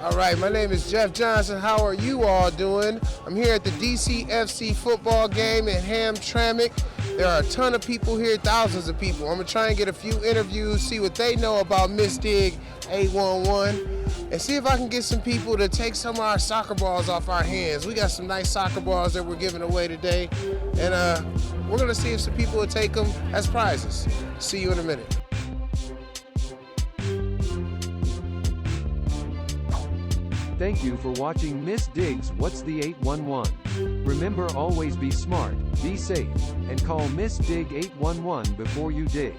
All right, my name is Jeff Johnson. How are you all doing? I'm here at the DCFC football game in Hamtramck. There are a ton of people here, thousands of people. I'm going to try and get a few interviews, see what they know about Miss Dig 811, and see if I can get some people to take some of our soccer balls off our hands. We got some nice soccer balls that we're giving away today, and we're going to see if some people will take them as prizes. See you in a minute. Thank you for watching Miss Dig's What's the 811. Remember, always be smart, be safe, and call Miss Dig 811 before you dig.